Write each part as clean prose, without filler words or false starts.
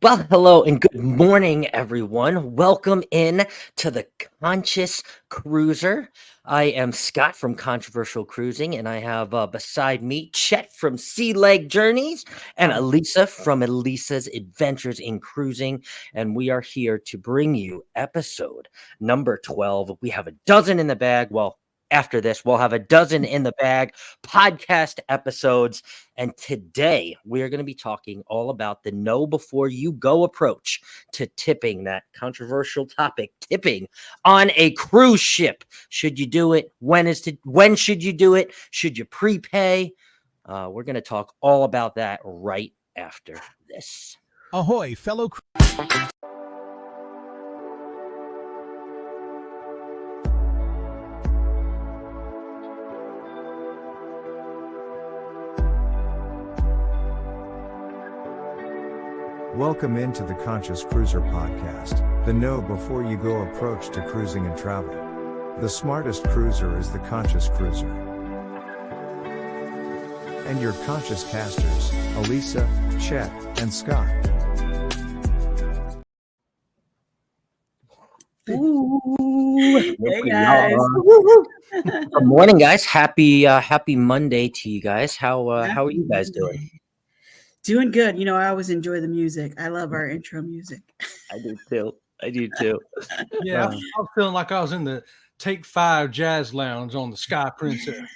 Well, hello and good morning, everyone. Welcome in to the Conscious Cruiser. I am Scott from Controversial Cruising, and I have beside me Chet from Sea Leg Journeys and Hi. Elisa from Elisa's Adventures in Cruising. And we are here to bring you episode number 12. We have a dozen in the bag. Well, after this, we'll have a dozen in the bag podcast episodes. And today we are going to be talking all about the know before you go approach to tipping, that controversial topic, tipping on a cruise ship. Should you do it? When should you do it? Should you prepay? We're going to talk all about that right after this. Ahoy, fellow Welcome into the Conscious Cruiser podcast, the know before you go approach to cruising and travel. The smartest cruiser is the Conscious Cruiser. And your conscious casters, Elisa, Chet, and Scott. Ooh, Hey guys. Good morning, guys. Happy Monday to you guys. How are you guys doing? Doing good. You know, I always enjoy the music. I love our intro music. I do too. Yeah, I was feeling like I was in the Take 5 Jazz Lounge on the Sky Princess.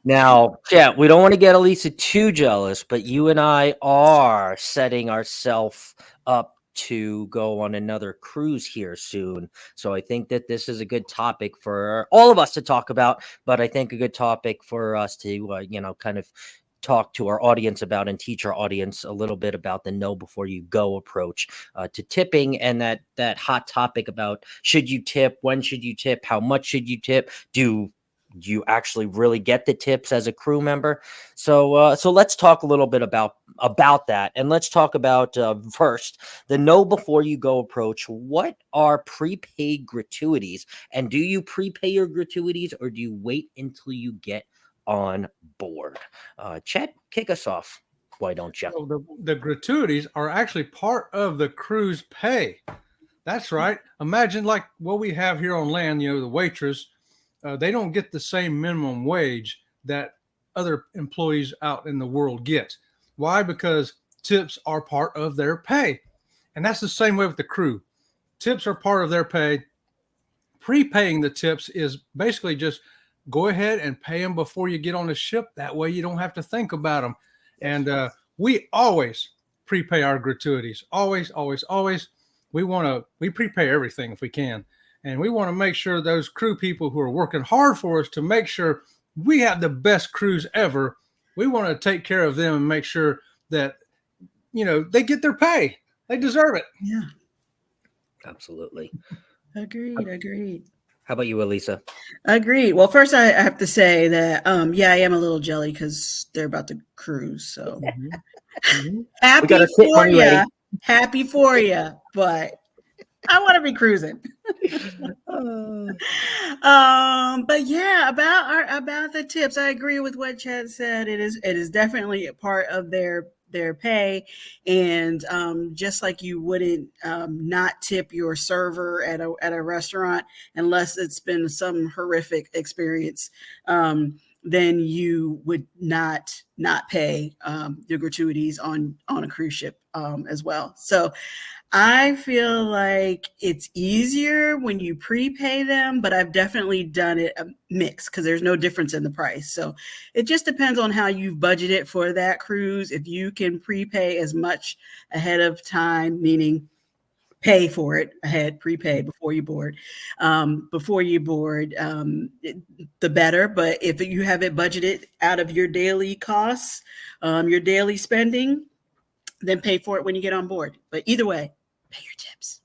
Now, yeah, we don't want to get Elisa too jealous, but you and I are setting ourselves up to go on another cruise here soon. So I think that this is a good topic for all of us to talk about, but I think a good topic for us to, kind of talk to our audience about and teach our audience a little bit about the know before you go approach to tipping, and that hot topic about should you tip, when should you tip, how much should you tip, do you actually really get the tips as a crew member? So let's talk a little bit about that, and let's talk about first the know before you go approach. What are prepaid gratuities, and do you prepay your gratuities or do you wait until you get on board? Chet, kick us off. Why don't you? So the gratuities are actually part of the cruise pay. That's right. Imagine like what we have here on land, the waitress, they don't get the same minimum wage that other employees out in the world get. Why? Because tips are part of their pay. And that's the same way with the crew. Tips are part of their pay. Prepaying the tips is basically just go ahead and pay them before you get on the ship. That way you don't have to think about them. And we always prepay our gratuities. Always, always, always. We prepay everything if we can. And we want to make sure those crew people who are working hard for us to make sure we have the best cruise ever, we want to take care of them and make sure that, they get their pay. They deserve it. Yeah. Absolutely. Agreed. How about you, Elisa? Agreed. Well, first I have to say that, I am a little jelly because they're about to cruise. So happy for you, but I want to be cruising. But yeah, about the tips, I agree with what Chad said. It is definitely a part of their pay, and just like you wouldn't not tip your server at a restaurant unless it's been some horrific experience, then you would not pay your gratuities on a cruise ship as well. So I feel like it's easier when you prepay them, but I've definitely done it a mix because there's no difference in the price. So it just depends on how you've budgeted for that cruise. If you can prepay as much ahead of time, meaning pay for it ahead, prepay before you board, the better. But if you have it budgeted out of your daily costs, your daily spending, then pay for it when you get on board. But either way, pay your tips.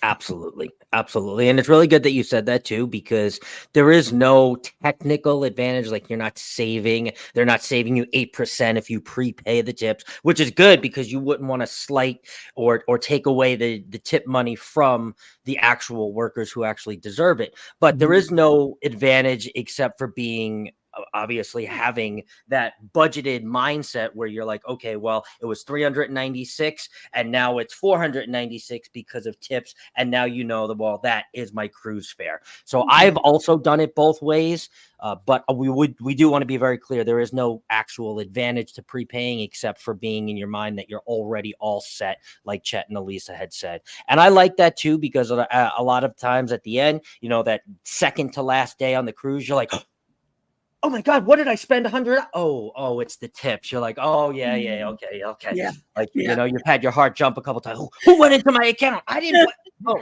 Absolutely. And it's really good that you said that too, because there is no technical advantage. Like they're not saving you 8% if you prepay the tips, which is good because you wouldn't want to slight or take away the tip money from the actual workers who actually deserve it. But there is no advantage except for being obviously having that budgeted mindset where you're like, okay, well, it was 396 and now it's 496 because of tips. And now you know that, well, that is my cruise fare. So I've also done it both ways. But we do want to be very clear. There is no actual advantage to prepaying except for being in your mind that you're already all set, like Chet and Elisa had said. And I like that too, because a lot of times at the end, you know, that second to last day on the cruise, you're like, oh my God, what did I spend 100? Oh, it's the tips. You're like, oh yeah, okay. Yeah. Like, you know, you've had your heart jump a couple times. Who went into my account? I didn't. Yeah.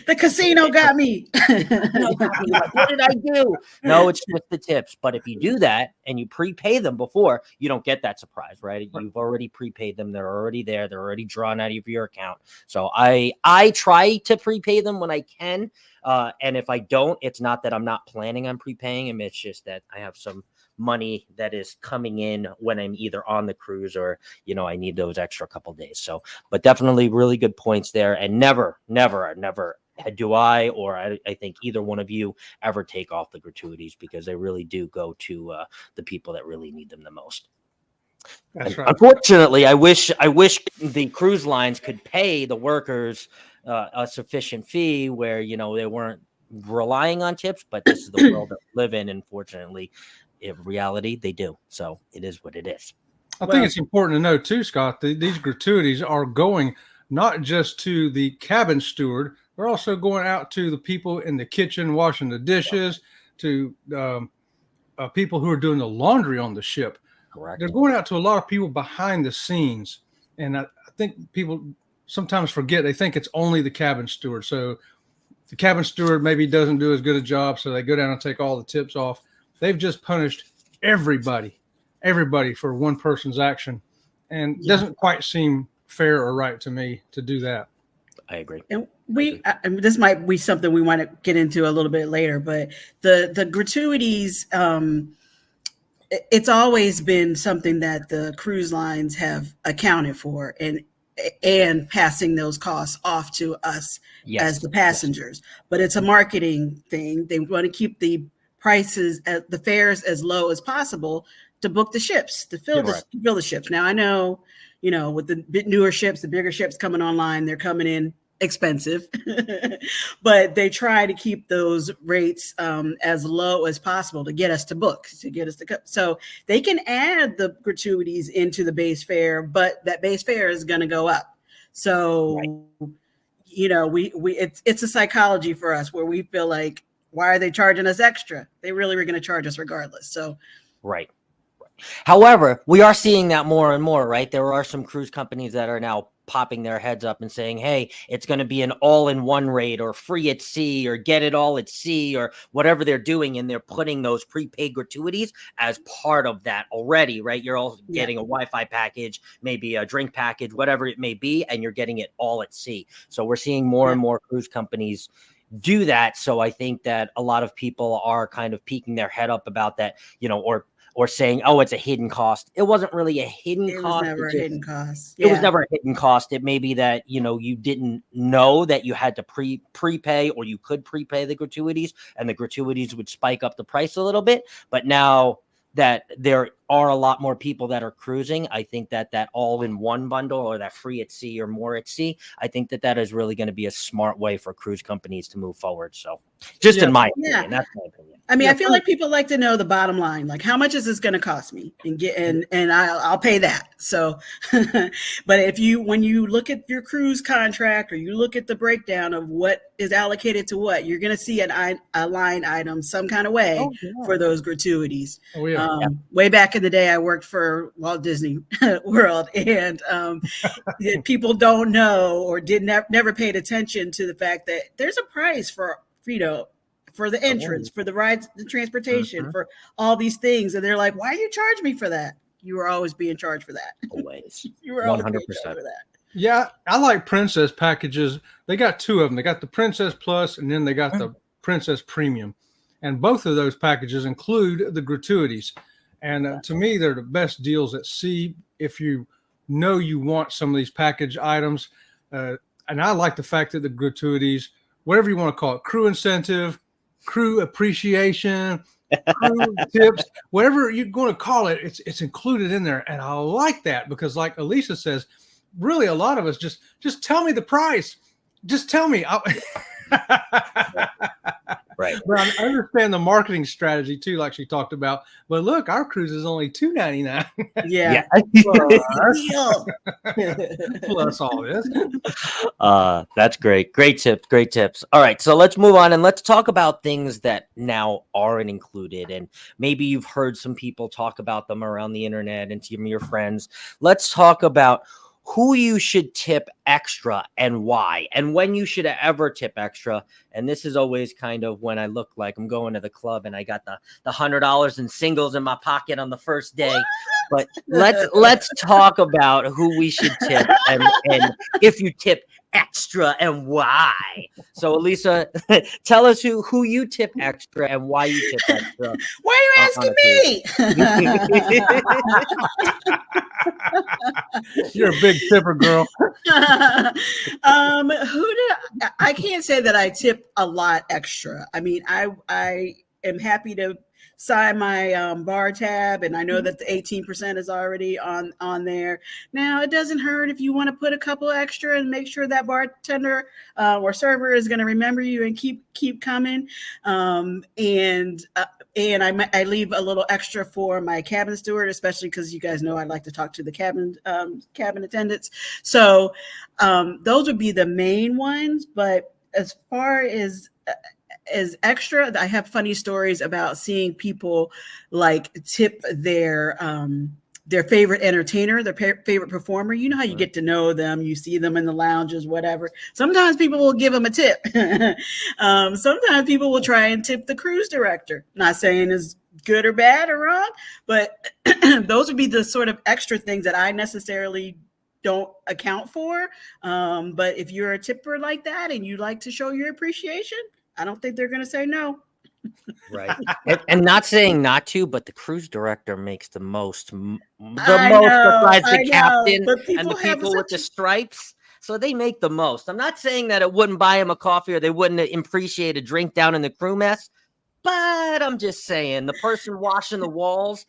The casino got me. What did I do? No, it's just the tips. But if you do that and you prepay them before, you don't get that surprise, right? You've already prepaid them. They're already there. They're already drawn out of your account. So I try to prepay them when I can. And if I don't, it's not that I'm not planning on prepaying them. It's just that I have some money that is coming in when I'm either on the cruise or, you know, I need those extra couple days. So, but definitely really good points there. And never do I, or I think either one of you ever take off the gratuities, because they really do go to the people that really need them the most. That's right. Unfortunately, I wish the cruise lines could pay the workers a sufficient fee where, you know, they weren't relying on tips, but this is the world that we live in. Unfortunately, in reality, they do. So it is what it is. I think it's important to know too, Scott, that these gratuities are going not just to the cabin steward, they're also going out to the people in the kitchen washing the dishes, to people who are doing the laundry on the ship. Correct. They're going out to a lot of people behind the scenes. And I think people sometimes forget, they think it's only the cabin steward. So the cabin steward maybe doesn't do as good a job, so they go down and take all the tips off. They've just punished everybody for one person's action. And it doesn't quite seem fair or right to me to do that. I agree. And this might be something we want to get into a little bit later, but the gratuities, it's always been something that the cruise lines have accounted for and passing those costs off to us as the passengers. But it's a marketing thing. They want to keep the prices at the fares as low as possible to book the ships, to fill the ships. Now I know, you know, with the bit newer ships, the bigger ships coming online, they're coming in expensive, but they try to keep those rates as low as possible to get us to book, so they can add the gratuities into the base fare, but that base fare is going to go up. So, you know, it's a psychology for us where we feel like, why are they charging us extra? They really were going to charge us regardless. So, right. However, we are seeing that more and more, right? There are some cruise companies that are now popping their heads up and saying, hey, it's going to be an all-in-one rate, or free at sea, or get it all at sea, or whatever they're doing. And they're putting those prepaid gratuities as part of that already, right? You're all getting a Wi-Fi package, maybe a drink package, whatever it may be, and you're getting it all at sea. So we're seeing more and more cruise companies do that. So I think that a lot of people are kind of peeking their head up about that, you know, or saying, oh, it's a hidden cost. It wasn't really a hidden cost. It was never a hidden cost. It was never a hidden cost. It may be that, you know, you didn't know that you had to prepay, or you could prepay the gratuities, and the gratuities would spike up the price a little bit. But now that there are a lot more people that are cruising, I think that all-in-one bundle, or that free at sea or more at sea, I think that is really going to be a smart way for cruise companies to move forward. So just in my opinion, that's my opinion. I mean, I feel like people like to know the bottom line, like how much is this going to cost me, and I'll pay that. So, but when you look at your cruise contract, or you look at the breakdown of what is allocated to what, you're going to see a line item some kind of way for those gratuities. Way back in the day, I worked for Walt Disney World, and people don't know, or never paid attention to the fact that there's a price for, you know, for the entrance, for the rides, the transportation, for all these things. And they're like, why do you charge me for that? You were always being charged for that. Always. You were 100% for that. Yeah, I like Princess packages. They got two of them. They got the Princess Plus, and then they got the Princess Premium. And both of those packages include the gratuities. And to me, they're the best deals at sea if you know you want some of these package items. And I like the fact that the gratuities, whatever you want to call it, crew incentive, crew appreciation, crew tips, whatever you're going to call it, it's included in there. And I like that because, like Alicia says, really a lot of us just tell me the price. Just tell me. Right. But I understand the marketing strategy too, like she talked about. But look, our cruise is only $2.99. Yeah. Plus all this. That's great. Great tips. Great tips. All right. So let's move on and let's talk about things that now aren't included. And maybe you've heard some people talk about them around the internet and to your friends. Let's talk about who you should tip extra and why, and when you should ever tip extra. And this is always kind of when I look like I'm going to the club and I got the $100 in singles in my pocket on the first day. But let's talk about who we should tip and if you tip extra and why. So Elisa, tell us who you tip extra and why you tip extra. Why are you asking me? You're a big tipper, girl. I can't say that I tip a lot extra. I mean, I am happy to sign my bar tab, and I know that the 18% is already on there. Now, it doesn't hurt if you want to put a couple extra and make sure that bartender or server is going to remember you and keep coming. And I leave a little extra for my cabin steward, especially because you guys know I like to talk to the cabin attendants. So those would be the main ones. But as far as extra, I have funny stories about seeing people like tip their favorite entertainer, their favorite performer. You know how you get to know them, you see them in the lounges, whatever. Sometimes people will give them a tip. Sometimes people will try and tip the cruise director. Not saying it's good or bad or wrong, but those would be the sort of extra things that I necessarily don't account for. But if you're a tipper like that and you like to show your appreciation, I don't think they're going to say no. Right. And not saying not to, but the cruise director makes the most besides the captain and the people with the stripes. So they make the most. I'm not saying that it wouldn't buy him a coffee or they wouldn't appreciate a drink down in the crew mess, but I'm just saying the person washing the walls,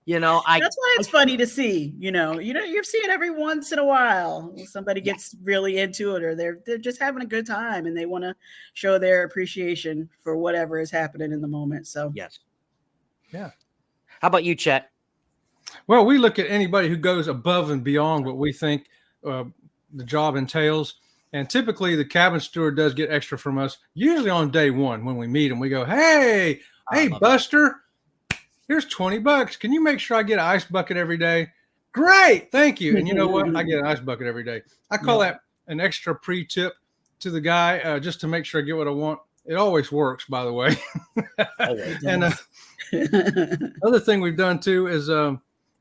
that's why it's funny to see, you're seeing every once in a while somebody gets really into it, or they're just having a good time and they want to show their appreciation for whatever is happening in the moment. So yes. Yeah. How about you, Chet? Well, we look at anybody who goes above and beyond what we think the job entails. And typically the cabin steward does get extra from us, usually on day one when we meet him. We go, hey, Buster, here's $20. Can you make sure I get an ice bucket every day? Great. Thank you. And you know what? I get an ice bucket every day. I call that an extra pre-tip to the guy just to make sure I get what I want. It always works, by the way. And other thing we've done too is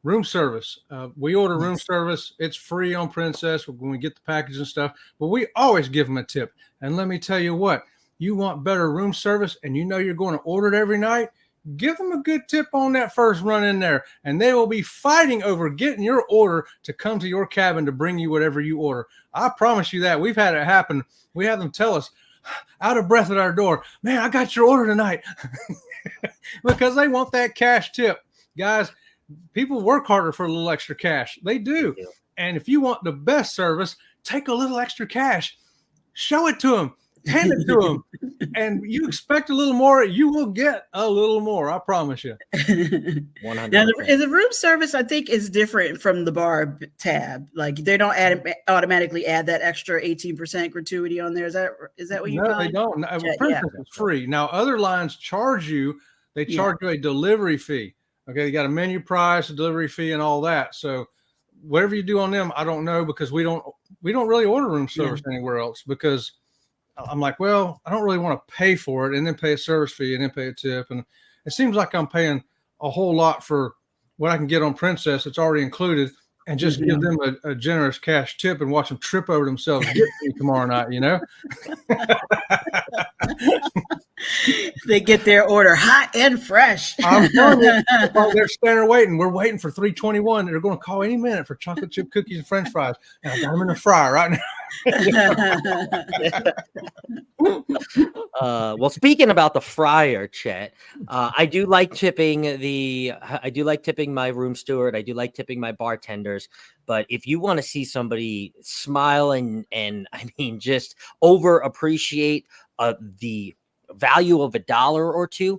room service. We order room service. It's free on Princess when we get the package and stuff, but we always give them a tip. And let me tell you what, you want better room service and you're going to order it every night, give them a good tip on that first run in there, and they will be fighting over getting your order to come to your cabin to bring you whatever you order. I promise you that. We've had it happen. We have them tell us, out of breath at our door, man, I got your order tonight. Because they want that cash tip. Guys, people work harder for a little extra cash. They do. And if you want the best service, take a little extra cash. Show it to them. Hand it to them, and you expect a little more, you will get a little more. I promise you. 100%. Now, the room service, I think, is different from the bar tab. Like they don't automatically add that extra 18% gratuity on there. Is that what you? No, they don't. No, Princess is free. Now, other lines charge you. They charge you a delivery fee. Okay, you got a menu price, a delivery fee, and all that. So, whatever you do on them, I don't know because we don't really order room service anywhere else because. I'm like, well, I don't really want to pay for it and then pay a service fee and then pay a tip. And it seems like I'm paying a whole lot for what I can get on Princess. It's already included, and just give them a generous cash tip and watch them trip over themselves get me tomorrow night, They get their order hot and fresh. I'm telling you, while they're standing there waiting. We're waiting for 3:21. They're going to call any minute for chocolate chip cookies and French fries, and I got them in the fryer right now. Well, speaking about the fryer, Chet, I do like tipping my room steward. I do like tipping my bartenders. But if you want to see somebody smile and I mean just over appreciate the value of $1 or $2,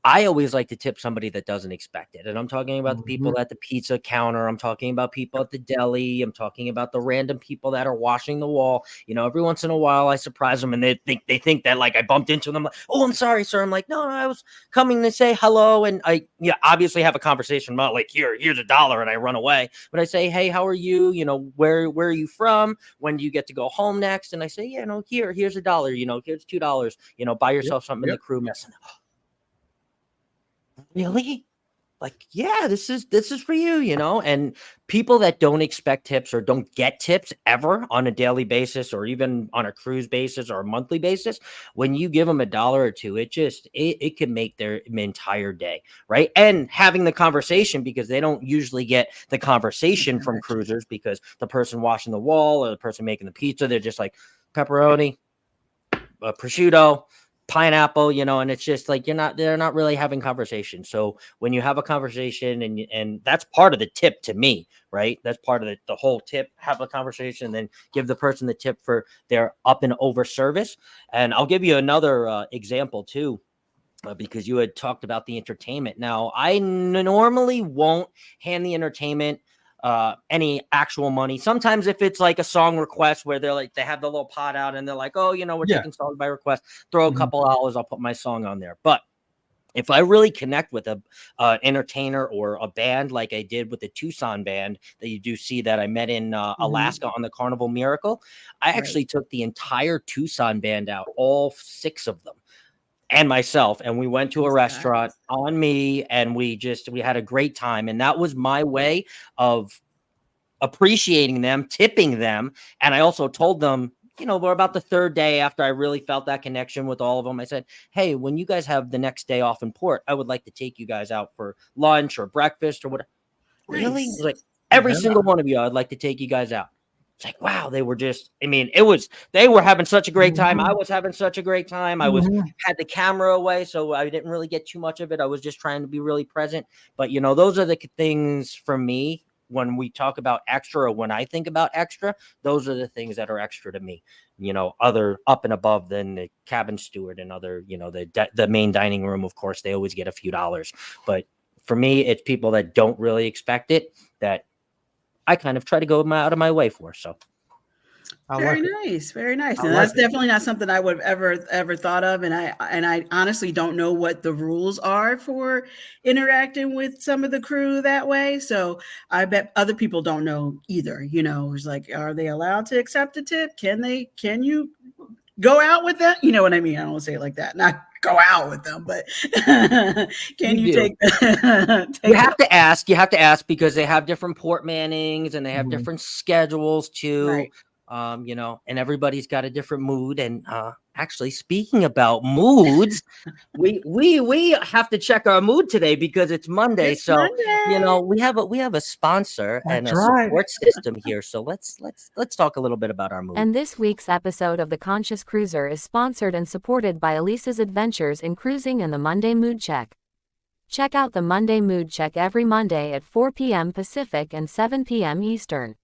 I always like to tip somebody that doesn't expect it. And I'm talking about the people at the pizza counter. I'm talking about people at the deli. I'm talking about the random people that are washing the wall. You know, every once in a while I surprise them and they think that like I bumped into them. Like, oh, I'm sorry, sir. I'm like, no, I was coming to say hello. And I obviously have a conversation about like, here's $1, and I run away. But I say, hey, how are you? You know, where are you from? When do you get to go home next? And I say, yeah, no, here's $1, you know, here's $2, you know, buy yourself something in the crew mess. Really? Like, yeah, this is for you, you know. And people that don't expect tips or don't get tips ever on a daily basis or even on a cruise basis or a monthly basis, when you give them $1 or $2, it can make their entire day, right? And having the conversation, because they don't usually get the conversation from cruisers, because the person washing the wall or the person making the pizza, they're just like pepperoni, prosciutto, pineapple, you know, and it's just like they're not really having conversation. So when you have a conversation and that's part of the tip to me, right? That's part of the whole tip. Have a conversation and then give the person the tip for their up and over service. And I'll give you another example too. Because you had talked about the entertainment. Now, I normally won't hand the entertainment any actual money. Sometimes if it's like a song request where they're like, they have the little pot out and they're like, oh, you know, we're taking songs by request, throw a couple dollars, I'll put my song on there. But if I really connect with a entertainer or a band, like I did with the Tucson band that you do see that I met in Alaska on the Carnival Miracle, I actually took the entire Tucson band out, all 6 of them, and myself, and we went to a restaurant on me, and we had a great time. And that was my way of appreciating them, tipping them. And I also told them, you know, we're about the 3rd day after I really felt that connection with all of them. I said, hey, when you guys have the next day off in port, I would like to take you guys out for lunch or breakfast or whatever. Nice. Really? It was like every single one of you, I'd like to take you guys out. It's like, wow, they were just, I mean, they were having such a great time. I was having such a great time. I had the camera away, so I didn't really get too much of it. I was just trying to be really present. But, you know, those are the things for me when we talk about extra, or when I think about extra, those are the things that are extra to me, you know, other up and above than the cabin steward and other, you know, the main dining room. Of course, they always get a few dollars. But for me, it's people that don't really expect it that I kind of try to go out of my way for. So very nice. And that's definitely not something I would have ever thought of. And I honestly don't know what the rules are for interacting with some of the crew that way. So I bet other people don't know either. You know, it's like, are they allowed to accept a tip? Can you go out with them? You know what I mean? I don't want to say it like that. Not go out with them, but can you take you have to ask. You have to ask because they have different port mannings and they have different schedules too. Right. You know, and everybody's got a different mood. And actually, speaking about moods, we have to check our mood today because it's Monday. You know, we have a sponsor and a support system here. So let's talk a little bit about our mood. And this week's episode of The Conscious Cruiser is sponsored and supported by Elisa's Adventures in Cruising and the Monday Mood Check. Check out the Monday Mood Check every Monday at 4 p.m. Pacific and 7 p.m. Eastern.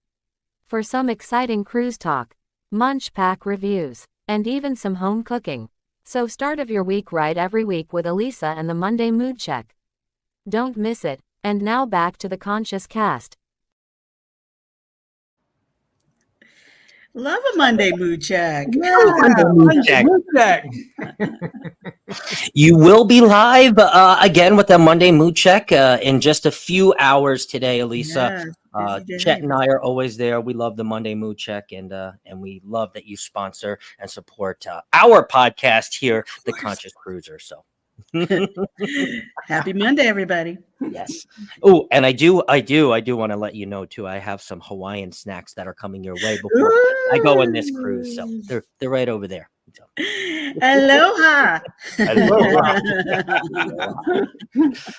For some exciting cruise talk, munch pack reviews, and even some home cooking. So start of your week right every week with Elisa and the Monday Mood Check. Don't miss it. And now back to the Conscious Cast. Love a Monday Mood Check. You will be live again with the Monday Mood Check in just a few hours today, Elisa. Chet and I are always there. We love the Monday Mood Check, and we love that you sponsor and support our podcast here, The Conscious Cruiser. So happy Monday, everybody. Yes. Oh, and I do want to let you know too, I have some Hawaiian snacks that are coming your way before I go on this cruise. So they're right over there. Aloha.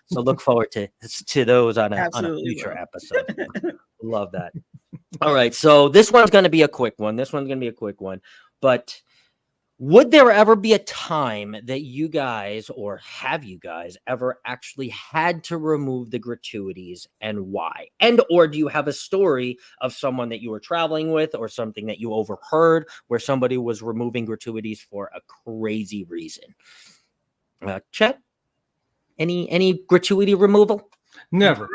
So look forward to those on a Absolutely future will. episode. Love that. All right, so this one's going to be a quick one. But would there ever be a time that you guys, or have you guys ever actually had to remove the gratuities, and why? And or do you have a story of someone that you were traveling with or something that you overheard where somebody was removing gratuities for a crazy reason? Chet, any gratuity removal? Never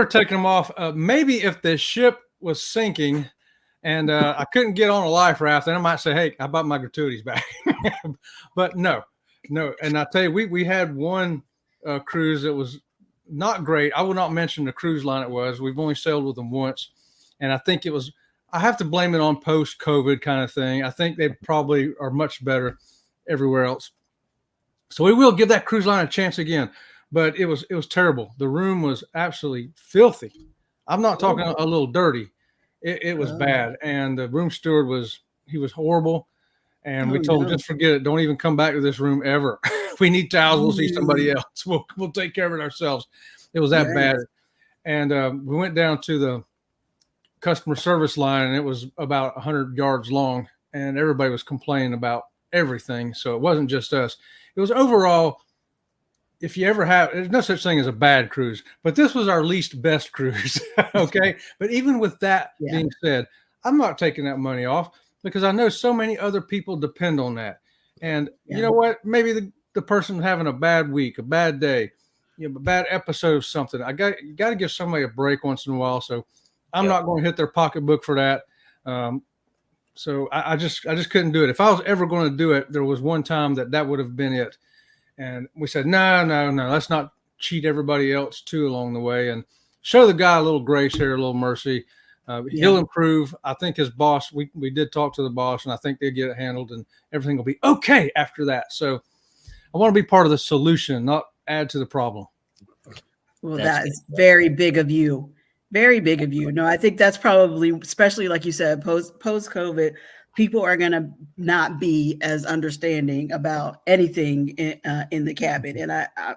taken them off. Maybe if the ship was sinking and I couldn't get on a life raft, then I might say, hey, how about my gratuities back? But no. And I tell you, we had one cruise that was not great. I will not mention the cruise line it was. We've only sailed with them once. And I think I have to blame it on post-COVID kind of thing. I think they probably are much better everywhere else. So we will give that cruise line a chance again. But it was terrible. The room was absolutely filthy. I'm not talking a little dirty. It was bad. And the room steward was horrible. And we told him, just forget it. Don't even come back to this room ever. If we need towels, we'll see somebody else. We'll take care of it ourselves. It was that bad. And we went down to the customer service line, and it was about 100 yards long. And everybody was complaining about everything. So it wasn't just us. It was overall, if you ever have, there's no such thing as a bad cruise, but this was our least best cruise. Okay. But even with that being said, I'm not taking that money off because I know so many other people depend on that. And you know what? Maybe the person having a bad week, a bad day, a bad episode of something. You got to give somebody a break once in a while. So I'm not going to hit their pocketbook for that. So I just couldn't do it. If I was ever going to do it, there was one time that would have been it. And we said, no, let's not cheat everybody else too along the way, and show the guy a little grace here, a little mercy. He'll improve. I think his boss, we did talk to the boss, and I think they'll get it handled, and everything will be okay after that. So I want to be part of the solution, not add to the problem. Well, that's very big of you. Very big of you. No, I think that's probably, especially like you said, post-COVID, people are going to not be as understanding about anything in the cabin. And I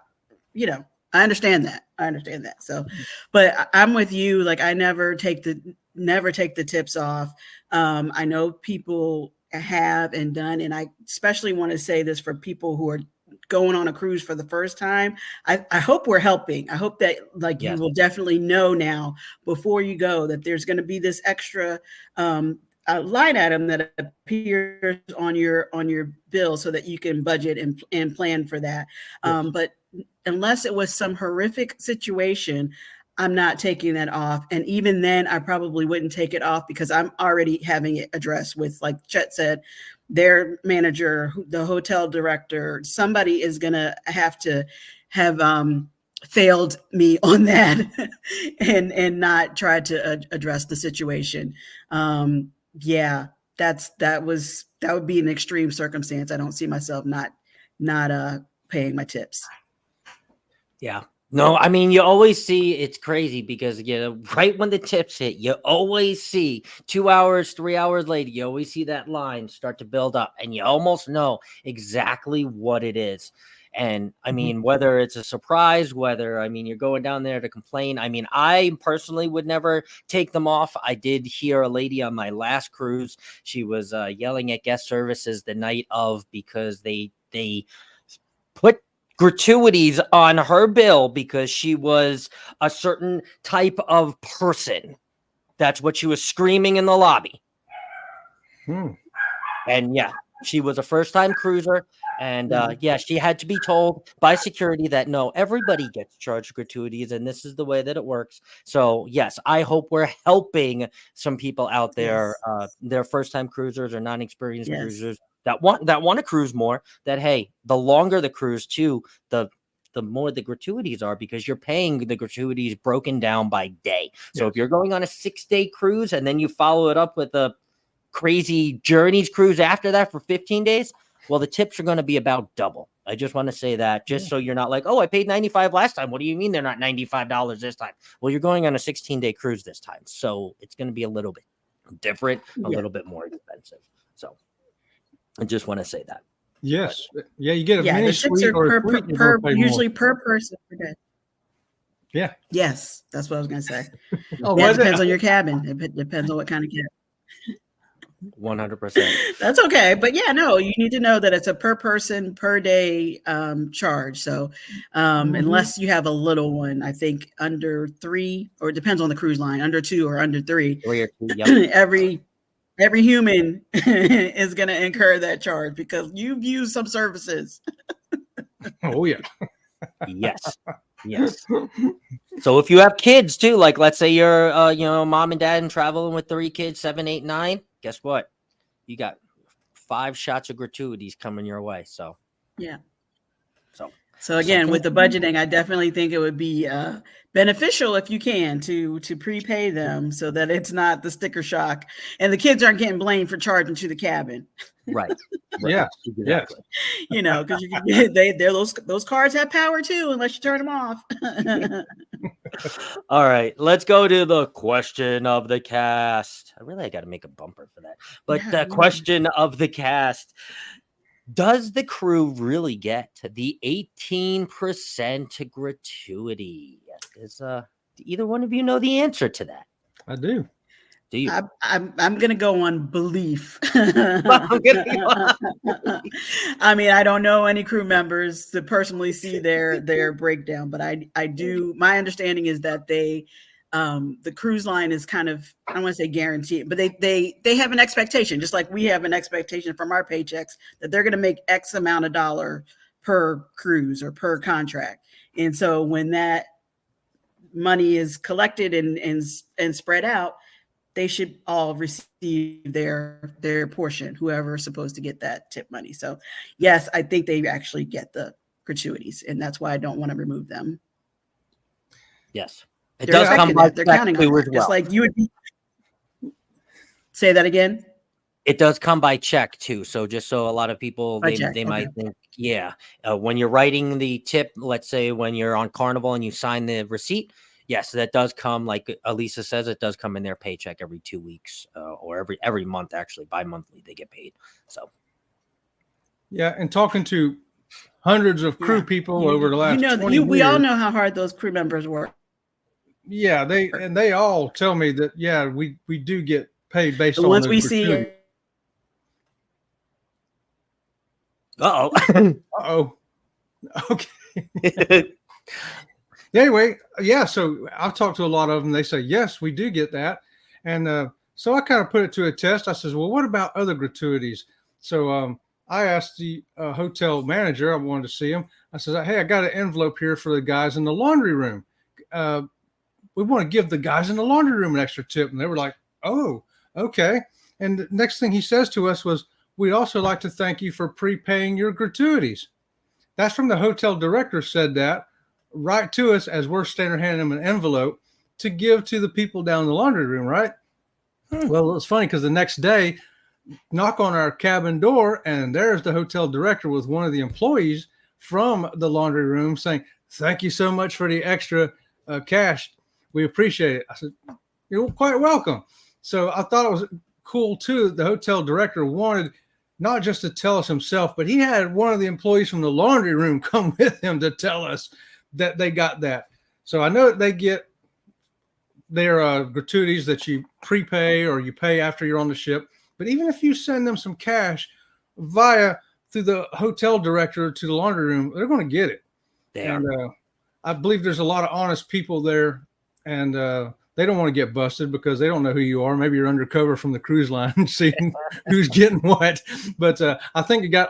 understand that. So, but I'm with you. Like, I never take the tips off. I know people have and done, and I especially want to say this for people who are going on a cruise for the first time. I hope we're helping. I hope that you will definitely know now before you go that there's going to be this extra line item that appears on your bill so that you can budget and plan for that. But unless it was some horrific situation, I'm not taking that off. And even then, I probably wouldn't take it off because I'm already having it addressed with, like Chet said, their manager, the hotel director. Somebody is going to have failed me on that and not tried to address the situation. That would be an extreme circumstance. I don't see myself not paying my tips. Yeah. No, I mean, you always see, it's crazy because, right when the tips hit, you always see 2 hours, 3 hours later, you always see that line start to build up, and you almost know exactly what it is. And I mean, whether it's a surprise, you're going down there to complain. I mean, I personally would never take them off. I did hear a lady on my last cruise. She was yelling at guest services the night of because they put gratuities on her bill because she was a certain type of person. That's what she was screaming in the lobby. And she was a first-time cruiser. And she had to be told by security that no, everybody gets charged gratuities, and this is the way that it works. So yes, I hope we're helping some people out there. They're first-time cruisers or non-experienced cruisers that want to cruise more. That hey, the longer the cruise too, the more the gratuities are, because you're paying the gratuities broken down by day. So if you're going on a 6-day cruise and then you follow it up with a crazy Journeys cruise after that for 15 days, well, the tips are going to be about double. I just want to say that just so you're not like, oh, I paid $95 last time. What do you mean they're not $95 this time? Well, you're going on a 16-day cruise this time. So it's going to be a little bit different, a little bit more expensive. So I just want to say that. Yes. Yeah, you get a Yeah, mini the tips suite are or a per, suite, you're per, gonna pay usually more. per person per day. Yeah. Yes, that's what I was going to say. Oh, Yeah, it was depends it? on your cabin. It depends on what kind of cabin. 100%. That's okay. But yeah, no, you need to know that it's a per person per day charge. So unless you have a little one, I think under 3, or it depends on the cruise line, under 2 or under 3, 3 or 2. Yep. every human is going to incur that charge because you've used some services. Oh yeah. Yes. Yes. So if you have kids too, like let's say you're mom and dad and traveling with 3 kids, 7, 8, 9, guess what? You got 5 shots of gratuities coming your way. So Yeah. So again, something with the budgeting, I definitely think it would be beneficial if you can to prepay them so that it's not the sticker shock and the kids aren't getting blamed for charging to the cabin. right. Yeah. Exactly. Because you can get those cards have power too, unless you turn them off. All right, let's go to the question of the cast. I got to make a bumper for that. But Yeah, the question of the cast: does the crew really get the 18% gratuity? Does either one of you know the answer to that? I do. Do you? I'm gonna go on belief. I'm gonna go I mean, I don't know any crew members to personally see their breakdown, but I do. My understanding is that they, the cruise line is kind of, I don't want to say guaranteed, but they have an expectation, just like we have an expectation from our paychecks that they're going to make X amount of dollar per cruise or per contract, and so when that money is collected and spread out, they should all receive their portion, whoever is supposed to get that tip money. So yes, I think they actually get the gratuities, and that's why I don't want to remove them. Yes. It They're does come by they're check counting too on as it. well. Just like you would be. Say that again. It does come by check too. So just so a lot of people, By they check, might okay. think, yeah, when you're writing the tip, let's say when you're on Carnival and you sign the receipt, yes, that does come, like Elisa says, it does come in their paycheck every 2 weeks or every month, actually, bi-monthly they get paid. So Yeah, and talking to hundreds of crew people over the last 20 years. We all know how hard those crew members work. Yeah, they all tell me that, yeah, we do get paid based So on once those we see gratuities. Uh-oh. Okay. Anyway, yeah, so I've talked to a lot of them. They say, yes, we do get that. And so I kind of put it to a test. I says, well, what about other gratuities? So I asked the hotel manager, I wanted to see him. I said, hey, I got an envelope here for the guys in the laundry room. We want to give the guys in the laundry room an extra tip. And they were like, oh, okay. And the next thing he says to us was, we'd also like to thank you for prepaying your gratuities. That's from the hotel director said that right to us as we're standing there handing them an envelope to give to the people down in the laundry room, right? Well, it was funny because the next day, knock on our cabin door, and there's the hotel director with one of the employees from the laundry room saying, thank you so much for the extra cash. We appreciate it. I said, you're quite welcome. So I thought it was cool, too. The hotel director wanted not just to tell us himself, but he had one of the employees from the laundry room come with him to tell us that they got that. So I know that they get their gratuities that you prepay or you pay after you're on the ship. But even if you send them some cash through the hotel director to the laundry room, they're going to get it. And I believe there's a lot of honest people there, and they don't want to get busted because they don't know who you are. Maybe you're undercover from the cruise line seeing who's getting what. But I think you got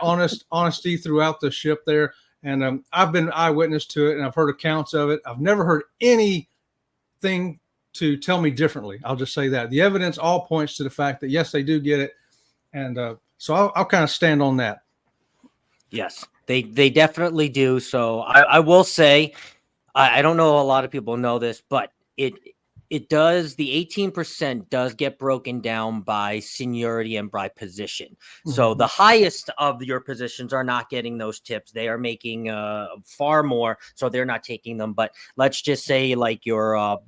honesty throughout the ship there. And I've been eyewitness to it, and I've heard accounts of it. I've never heard anything to tell me differently. I'll just say that. The evidence all points to the fact that, yes, they do get it. And so I'll kind of stand on that. Yes, they definitely do. So I will say, I don't know a lot of people know this, but it does. The 18% does get broken down by seniority and by position. So the highest of your positions are not getting those tips. They are making far more, so they're not taking them. But let's just say like your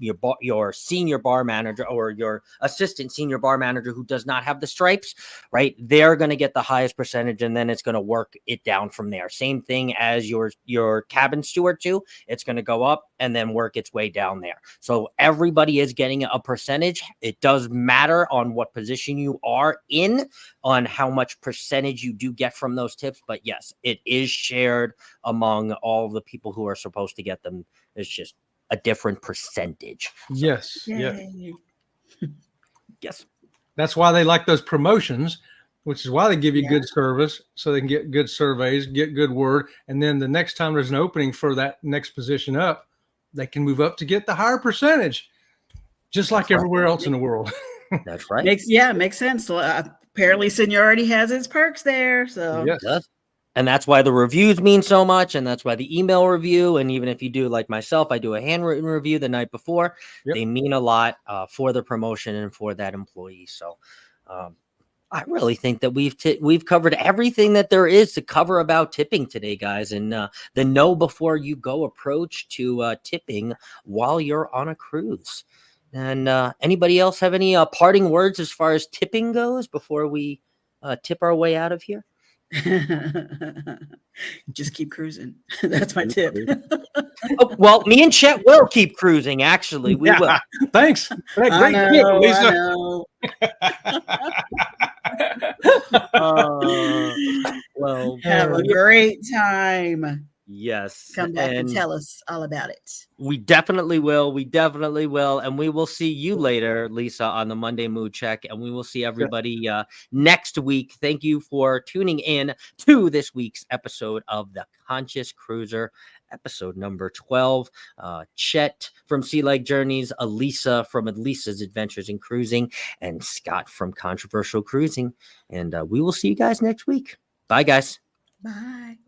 senior bar manager or your assistant senior bar manager who does not have the stripes, right? They're going to get the highest percentage, and then it's going to work it down from there. Same thing as your cabin steward too. It's going to go up and then work its way down there. So everybody is getting a percentage. It does matter on what position you are in, on how much percentage you do get from those tips. But yes, it is shared among all the people who are supposed to get them. It's just a different percentage. Yes. Yay. Yeah. Yes. That's why they like those promotions, which is why they give you Yeah. good service, so they can get good surveys, get good word. And then the next time there's an opening for that next position up, they can move up to get the higher percentage, just like everywhere else in the world. That's right. Makes sense. So, apparently seniority has its perks there. So Yes. It does. And that's why the reviews mean so much. And that's why the email review, and even if you do like myself, I do a handwritten review the night before. Yep. They mean a lot for the promotion and for that employee. So I really think that we've covered everything that there is to cover about tipping today, guys. And the know before you go approach to tipping while you're on a cruise. And anybody else have any parting words as far as tipping goes before we tip our way out of here? just keep cruising. That's my tip. Oh, well, me and Chet will keep cruising. Actually, we will. Thanks. Great I tip, know, Lisa. Well, Have a great time. yes. Come back and tell us all about it. We definitely will. We definitely will. And we will see you later, Lisa, on the Monday Mood Check. And we will see everybody next week. Thank you for tuning in to this week's episode of The Conscious Cruiser, episode number 12. Chet from Sea Lake Journeys, Elisa from Elisa's Adventures in Cruising, and Scott from Controversial Cruising. And we will see you guys next week. Bye, guys. Bye.